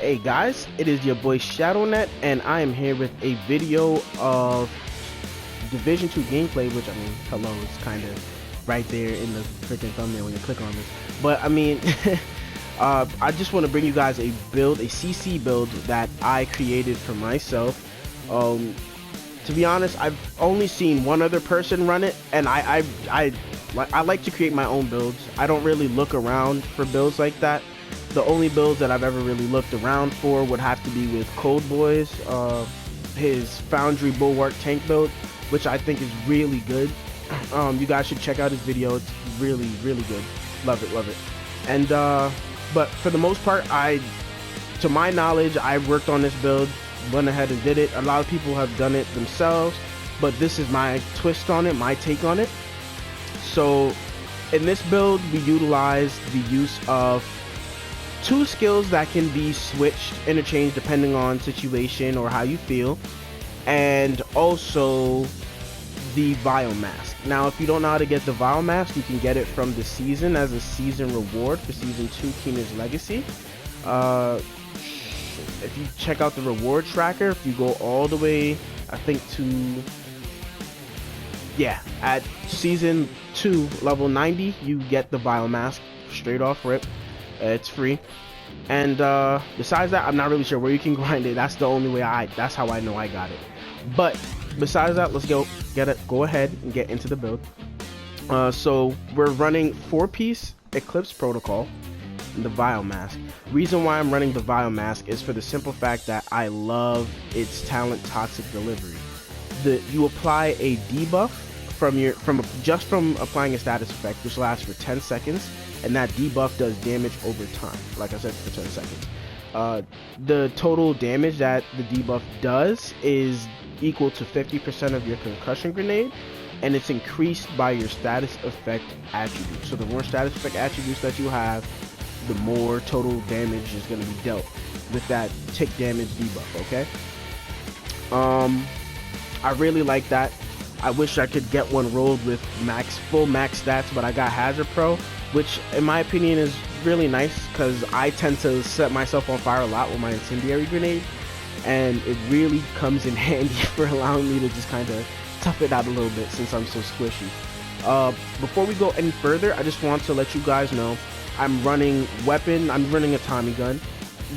Hey guys, it is your boy ShadowNet, and I am here with a video of Division 2 gameplay, which, I mean, hello, it's kind of right there in the freaking thumbnail when you click on this. But, I mean, I just want to bring you guys a build, a CC build that I created for myself. To be honest, I've only seen one other person run it, and I like to create my own builds. I don't really look around for builds like that. The only builds that I've ever really looked around for would have to be with Cold Boy's, his Foundry Bulwark tank build, which I think is really good. You guys should check out his video. It's really, really good. Love it, love it. And but for the most part, to my knowledge, I worked on this build, went ahead and did it. A lot of people have done it themselves, but this is my twist on it, my take on it. So in this build, we utilize the use of two skills that can be switched, interchanged depending on situation or how you feel, and also the Vile Mask. Now, if you don't know how to get the Vile Mask, you can get it from the season as a season reward for Season 2 Keener's Legacy. If you check out the reward tracker, if you go all the way, I think to, yeah, at Season 2 level 90, you get the Vile Mask straight off rip. It's free. And besides that, I'm not really sure where you can grind it. That's the only way that's how I know I got it. But besides that, let's go ahead and get into the build. So we're running 4-piece Eclipse Protocol and the Vile Mask. Reason why I'm running the Vile Mask is for the simple fact that I love its talent Toxic Delivery. You apply a debuff from applying a status effect, which lasts for 10 seconds, and that debuff does damage over time, like I said, for 10 seconds. The total damage that the debuff does is equal to 50% of your concussion grenade, and it's increased by your status effect attributes. So the more status effect attributes that you have, the more total damage is going to be dealt with that tick damage debuff. Okay, I really like that. I wish I could get one rolled with full max stats, but I got Hazard Pro, which in my opinion is really nice because I tend to set myself on fire a lot with my incendiary grenade, and it really comes in handy for allowing me to just kind of tough it out a little bit since I'm so squishy. Before we go any further, I just want to let you guys know I'm running a Tommy gun.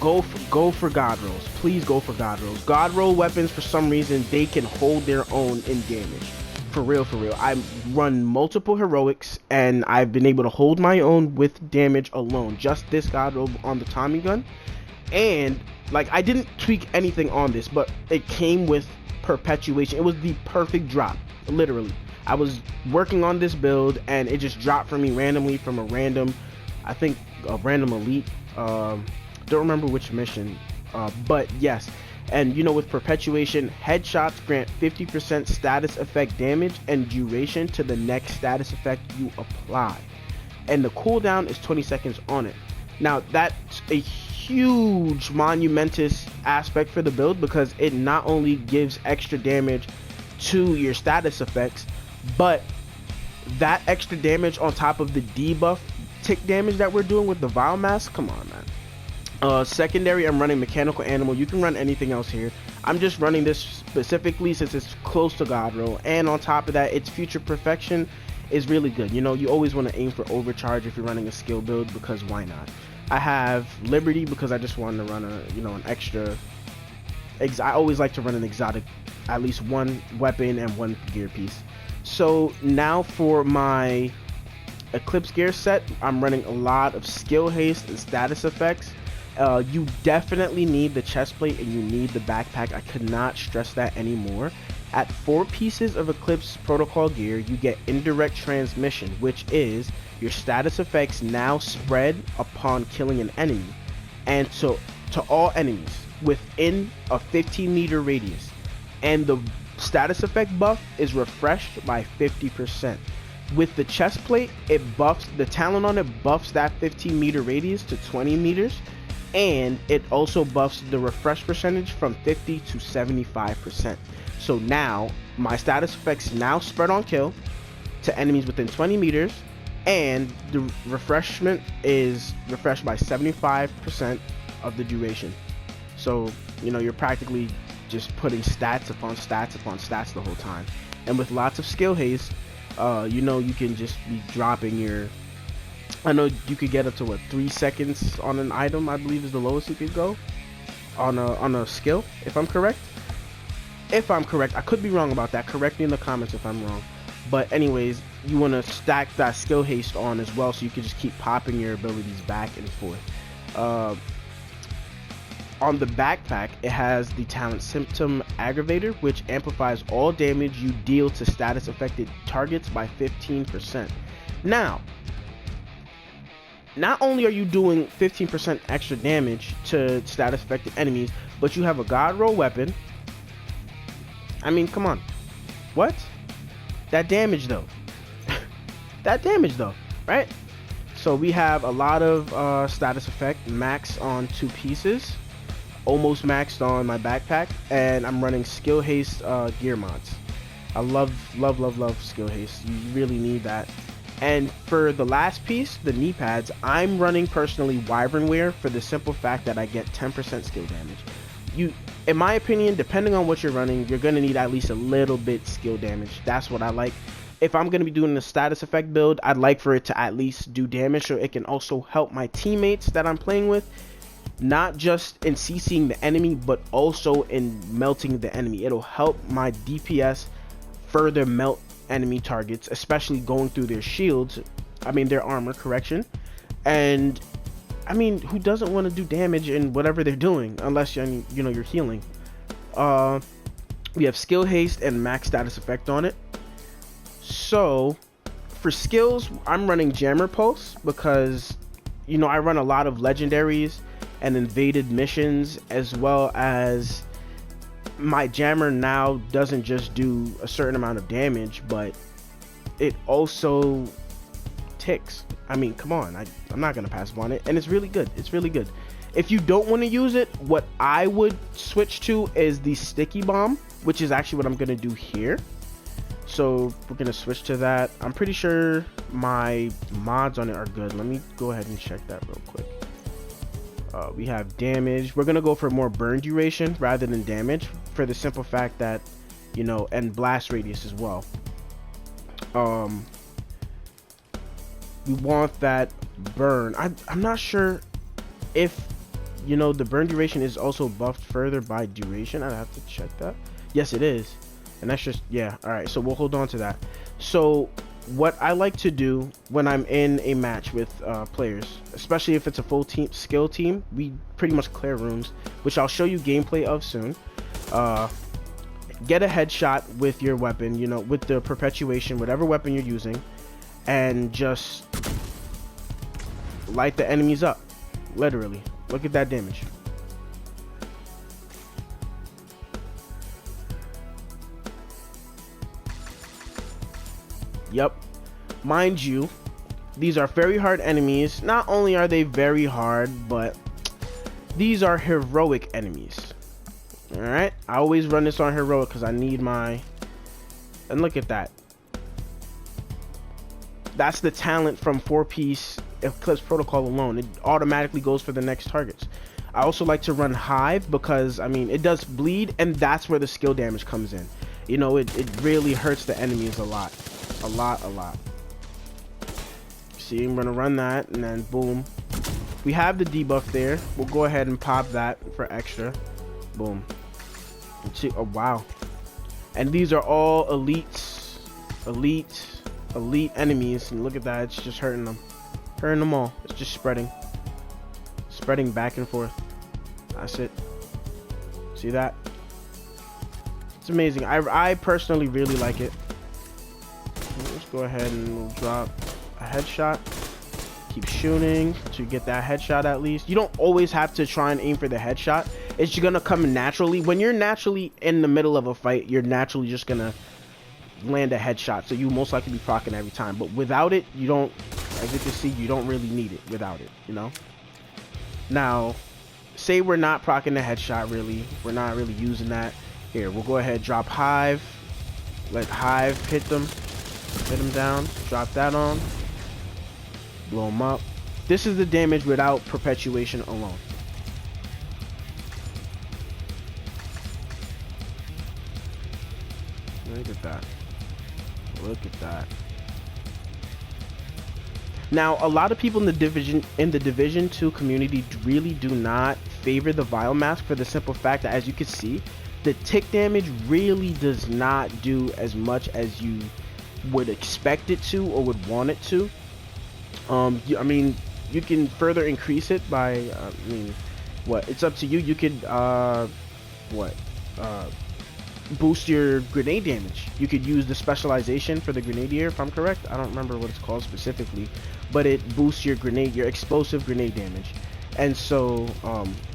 Go for God rolls. Please go for God rolls. God roll weapons, for some reason, they can hold their own in damage. For real, for real. I've run multiple heroics and I've been able to hold my own with damage alone. Just this God roll on the Tommy gun. And like, I didn't tweak anything on this, but it came with perpetuation. It was the perfect drop, literally. I was working on this build and it just dropped for me randomly from a random, I think a random elite. Don't remember which mission, but yes. And you know, with perpetuation, headshots grant 50% status effect damage and duration to the next status effect you apply, and the cooldown is 20 seconds on it. Now that's a huge monumentous aspect for the build because it not only gives extra damage to your status effects, but that extra damage on top of the debuff tick damage that we're doing with the Vile Mask. Come on, man. Secondary, I'm running Mechanical Animal. You can run anything else here. I'm just running this specifically since it's close to God roll, and on top of that, its future perfection is really good. You know, you always want to aim for overcharge if you're running a skill build, because why not? I have Liberty because I just wanted to run an extra. I always like to run an exotic, at least one weapon and one gear piece. So now for my Eclipse gear set, I'm running a lot of skill haste and status effects. You definitely need the chest plate and you need the backpack. I could not stress that anymore. At 4 pieces of Eclipse Protocol gear, you get indirect transmission, which is your status effects now spread upon killing an enemy, and to all enemies within a 15-meter radius. And the status effect buff is refreshed by 50%. With the chest plate, it buffs the talent on it, buffs that 15-meter radius to 20 meters, and it also buffs the refresh percentage from 50 to 75%. So now my status effects now spread on kill to enemies within 20 meters, and the refreshment is refreshed by 75% of the duration. So, you know, you're practically just putting stats upon stats upon stats the whole time. And with lots of skill haste, you know, you can just be dropping your, I know you could get up to what, 3 seconds on an item, I believe is the lowest you could go on a skill, if I'm correct. If I'm correct, I could be wrong about that. Correct me in the comments if I'm wrong. But anyways, you want to stack that skill haste on as well, so you can just keep popping your abilities back and forth. On the backpack, it has the talent Symptom Aggravator, which amplifies all damage you deal to status affected targets by 15%. Now, not only are you doing 15% extra damage to status affected enemies, but you have a god roll weapon. I mean, come on. What? That damage though. That damage though, right? So we have a lot of status effect, max on 2 pieces, almost maxed on my backpack, and I'm running skill haste gear mods. I love skill haste. You really need that. And for the last piece, the knee pads, I'm running personally Wyvern wear for the simple fact that I get 10% skill damage. You, in my opinion, depending on what you're running, you're gonna need at least a little bit skill damage. That's what I like. If I'm gonna be doing the status effect build, I'd like for it to at least do damage, so it can also help my teammates that I'm playing with, not just in CCing the enemy, but also in melting the enemy. It'll help my DPS further melt enemy targets, especially going through their shields, I mean their armor, correction. And I mean, who doesn't want to do damage in whatever they're doing, unless you're, you know, you're healing. We have skill haste and max status effect on it. So for skills, I'm running Jammer Pulse because, you know, I run a lot of legendaries and invaded missions, as well as my jammer now doesn't just do a certain amount of damage, but it also ticks. I mean, come on, I'm not gonna pass on it, and it's really good. It's really good. If you don't want to use it, what I would switch to is the sticky bomb, which is actually what I'm gonna do here. So we're gonna switch to that. I'm pretty sure my mods on it are good. Let me go ahead and check that real quick. We have damage. We're gonna go for more burn duration rather than damage, for the simple fact that, you know, and blast radius as well. We want that burn. I'm not sure if, you know, the burn duration is also buffed further by duration. I'd have to check that. Yes, it is. And that's just, yeah, all right, so we'll hold on to that. So what I like to do when I'm in a match with players, especially if it's a full team skill team, we pretty much clear rooms, which I'll show you gameplay of soon. Get a headshot with your weapon, you know, with the perpetuation, whatever weapon you're using, and just light the enemies up. Literally, look at that damage. Yep, mind you, these are very hard enemies. Not only are they very hard, but these are heroic enemies. All right, I always run this on heroic because I need my, and look at that. That's the talent from 4-piece Eclipse Protocol alone. It automatically goes for the next targets. I also like to run Hive because, I mean, it does bleed, and that's where the skill damage comes in. You know, it really hurts the enemies a lot. A lot. See, I'm gonna run that, and then boom. We have the debuff there. We'll go ahead and pop that for extra. Boom. Let's see. Oh, wow. And these are all elites. Elite enemies. And look at that. It's just hurting them. Hurting them all. It's just spreading. Spreading back and forth. That's it. See that? It's amazing. I personally really like it. Let's go ahead and we'll drop a headshot. Keep shooting to get that headshot at least. You don't always have to try and aim for the headshot. It's just gonna come naturally. When you're naturally in the middle of a fight, you're naturally just gonna land a headshot. So you most likely be proccing every time. But without it, you don't, as you can see, you don't really need it without it, you know? Now, say we're not proccing the headshot really. We're not really using that. Here, we'll go ahead, drop Hive. Let Hive hit them. Hit him down, drop that on, blow him up. This is the damage without perpetuation alone. Look at that. Look at that. Now, a lot of people in the Division 2 community really do not favor the Vile Mask for the simple fact that, as you can see, the tick damage really does not do as much as you would expect it to or would want it to. I mean, you can further increase it by, I mean, what? It's up to you. You could, boost your grenade damage. You could use the specialization for the grenadier, if I'm correct. I don't remember what it's called specifically, but it boosts your explosive grenade damage. And so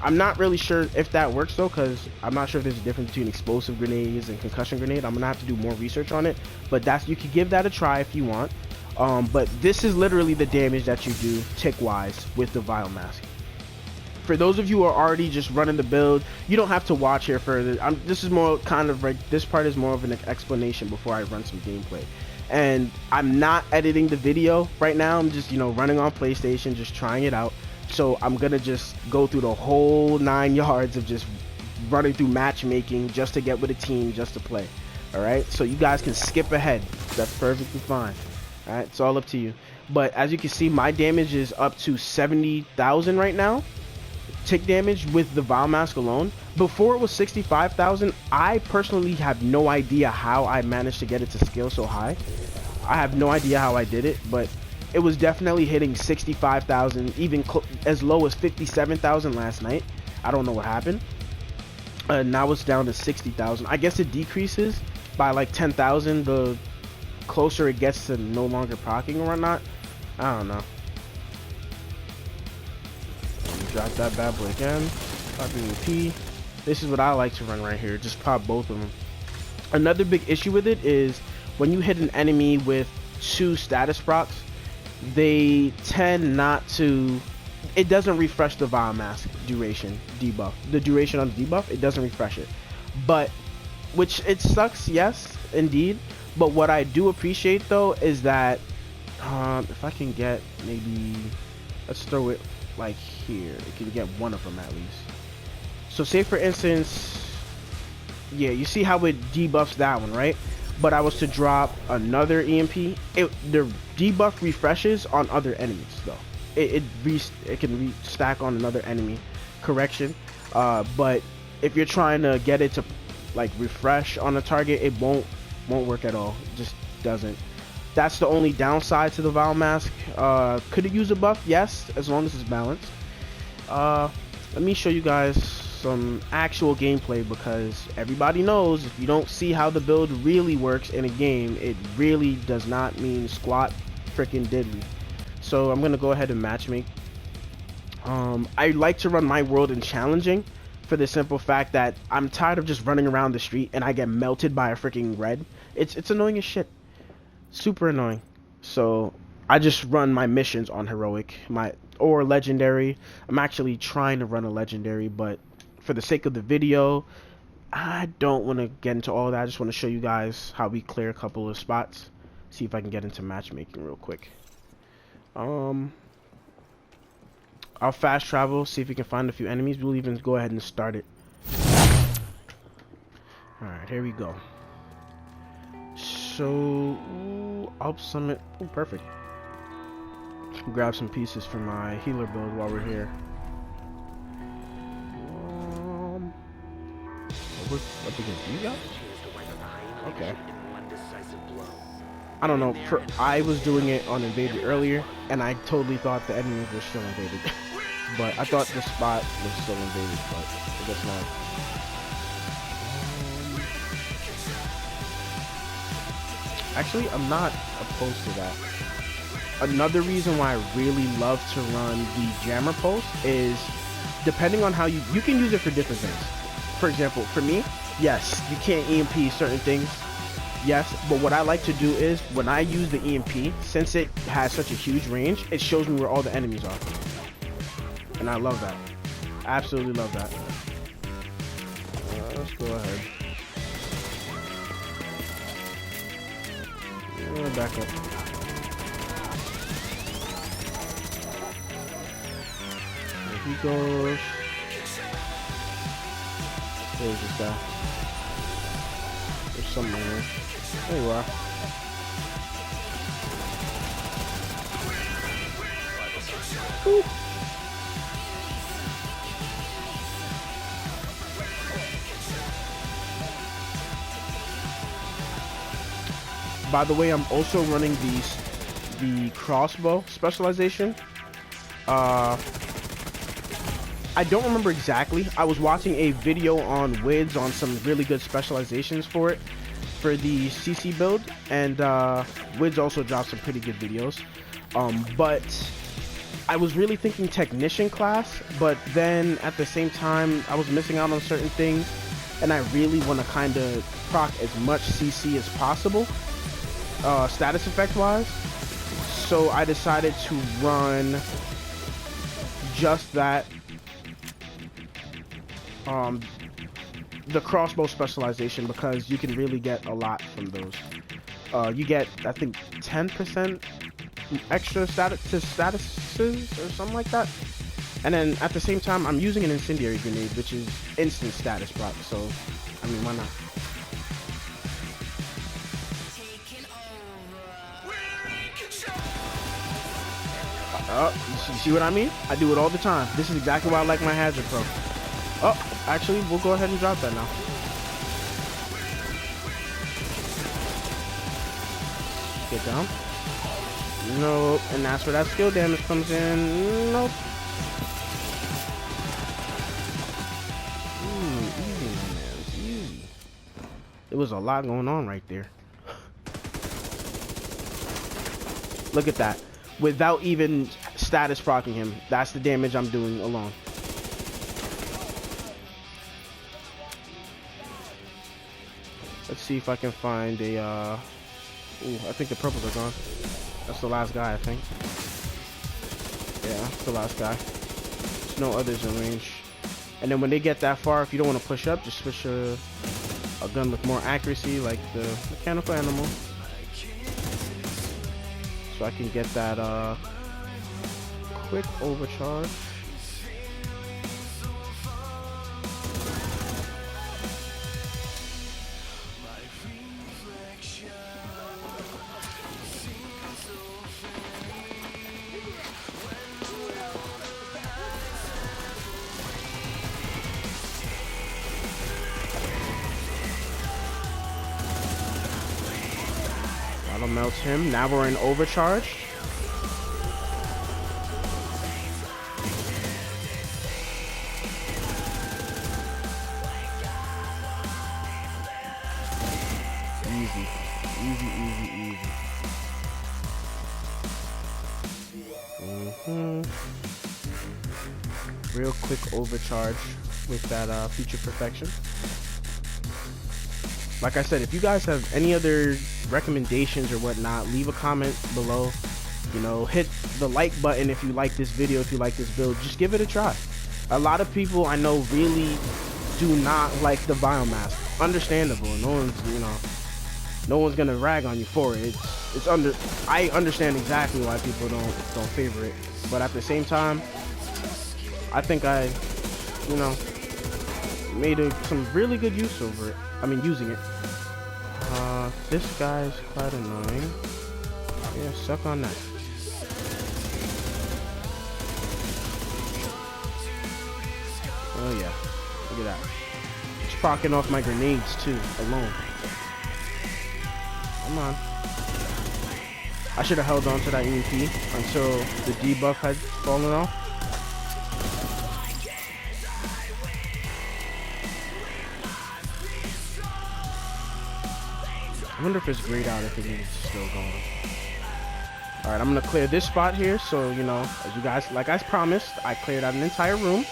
I'm not really sure if that works though, because I'm not sure if there's a difference between explosive grenades and concussion grenade. I'm gonna have to do more research on it, but you could give that a try if you want. But this is literally the damage that you do tick wise with the Vile Mask. For those of you who are already just running the build, you don't have to watch here further. This is more kind of like, this part is more of an explanation before I run some gameplay. And I'm not editing the video right now. I'm just, running on PlayStation, just trying it out. So I'm gonna just go through the whole 9 yards of just running through matchmaking just to get with a team, just to play. All right, so you guys can skip ahead. That's perfectly fine. All right, it's all up to you. But as you can see, my damage is up to 70,000 right now. Tick damage with the Vile Mask alone. Before it was 65,000. I personally have no idea how I managed to get it to scale so high. I have no idea how I did it, but it was definitely hitting 65,000, even as low as 57,000 last night. I don't know what happened. Now it's down to 60,000. I guess it decreases by like 10,000 the closer it gets to no longer proccing or whatnot. I don't know. Drop that bad boy again. Pop EMP. This is what I like to run right here. Just pop both of them. Another big issue with it is when you hit an enemy with 2 status procs, they tend not to. It doesn't refresh the Vile Mask duration debuff. The duration on the debuff, it doesn't refresh it. But, which it sucks, yes, indeed. But what I do appreciate though is that if I can get maybe, let's throw it like here, it can get one of them at least. So say for instance, yeah, you see how it debuffs that one, right? But I was to drop another EMP, the debuff refreshes on other enemies though. It can stack on another enemy, correction. But if you're trying to get it to like refresh on a target, it won't work at all. It just doesn't. That's the only downside to the Vile Mask. Could it use a buff? Yes, as long as it's balanced. Let me show you guys some actual gameplay, because everybody knows if you don't see how the build really works in a game, it really does not mean squat freaking diddly. So I'm gonna go ahead and matchmake. I like to run my world in challenging for the simple fact that I'm tired of just running around the street and I get melted by a freaking red. It's annoying as shit. Super annoying. So I just run my missions on heroic, or legendary. I'm actually trying to run a legendary, but for the sake of the video, I don't want to get into all that. I just want to show you guys how we clear a couple of spots. See if I can get into matchmaking real quick. I'll fast travel, see if we can find a few enemies. We'll even go ahead and start it. Alright, here we go. So, up summit. Oh, perfect. Grab some pieces for my healer build while we're here. We're up against you guys? Okay. I don't know. I was doing it on invaded earlier, and I totally thought the enemies were still invaded. But I thought the spot was still invaded, but I guess not. Actually, I'm not opposed to that. Another reason why I really love to run the jammer pulse is, depending on how you can use it for different things. For example, for me, yes, you can't EMP certain things. Yes, but what I like to do is, when I use the EMP, since it has such a huge range, it shows me where all the enemies are. And I love that. Absolutely love that. Let's go ahead. Back up. There he goes. There's this guy. There's something in here. There you are. Woo. By the way, I'm also running the crossbow specialization. I don't remember exactly. I was watching a video on Wids on some really good specializations for it, for the CC build, and Wids also dropped some pretty good videos. But I was really thinking technician class, but then at the same time I was missing out on certain things, and I really want to kind of proc as much CC as possible, status effect wise. So I decided to run just that, the crossbow specialization, because you can really get a lot from those. You get, I think, 10% extra statuses or something like that. And then at the same time, I'm using an incendiary grenade, which is instant status proc. So, I mean, why not? You see what I mean? I do it all the time. This is exactly why I like my Hazard Pro. Oh, actually, we'll go ahead and drop that now. Get down. Nope. And that's where that skill damage comes in. Nope. Easy, my man. Easy. There was a lot going on right there. Look at that. Without even status procking him, that's the damage I'm doing alone. Let's see if I can find a ooh, I think the purples are gone. That's the last guy, I think. Yeah, that's the last guy. There's no others in range. And then when they get that far, if you don't want to push up, just switch a gun with more accuracy, like the mechanical animal. So I can get that quick overcharge. That'll melt him. Now we're in overcharge. Easy. Easy, easy, easy. Real quick overcharge with that feature perfection. Like I said, if you guys have any other recommendations or whatnot, leave a comment below. You know, hit the like button if you like this video, if you like this build. Just give it a try. A lot of people I know really do not like the biomass. Understandable. No one's, you know, no one's gonna rag on you for it. I understand exactly why people don't favor it, but at the same time, I think I, you know, made some really good use over it. I mean, using it. This guy's quite annoying. Yeah, suck on that. Oh yeah, look at that. It's procking off my grenades too, alone. Come on. I should have held on to that EMP until the debuff had fallen off. I wonder if it's grayed out if it is still going. Alright, I'm gonna clear this spot here, so you know, as you guys, like I promised, I cleared out an entire room,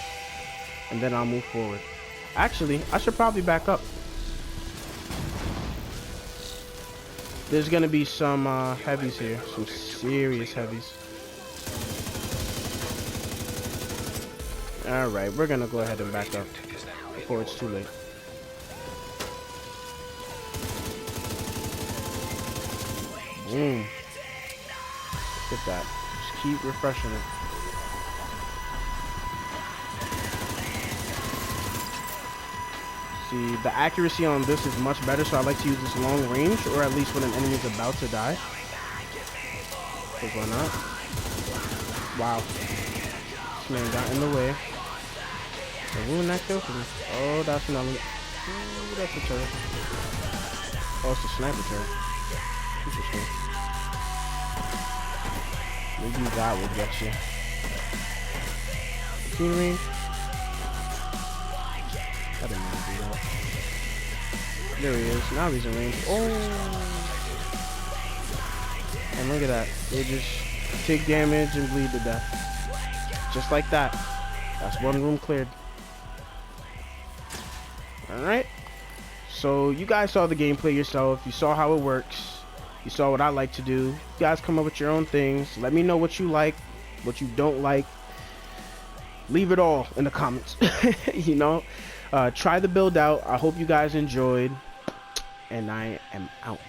and then I'll move forward. Actually, I should probably back up. There's gonna be some heavies here, some serious heavies. Alright, we're gonna go ahead and back up before it's too late. Boom. Look at that. Just keep refreshing it. See, the accuracy on this is much better, so I like to use this long range, or at least when an enemy is about to die. Because why not? Wow. This man got in the way. And ruined that kill for me. Oh, that's another. Ooh, that's a turret. Oh, it's a sniper turret. Interesting. Maybe that would get you. Team range. I didn't want to do that. There he is. Now he's in range. Oh! And look at that. They just take damage and bleed to death. Just like that. That's one room cleared. Alright. So you guys saw the gameplay yourself. You saw how it works. You saw what I like to do. You guys come up with your own things. Let me know what you like, what you don't like. Leave it all in the comments. You know? Try the build out. I hope you guys enjoyed. And I am out.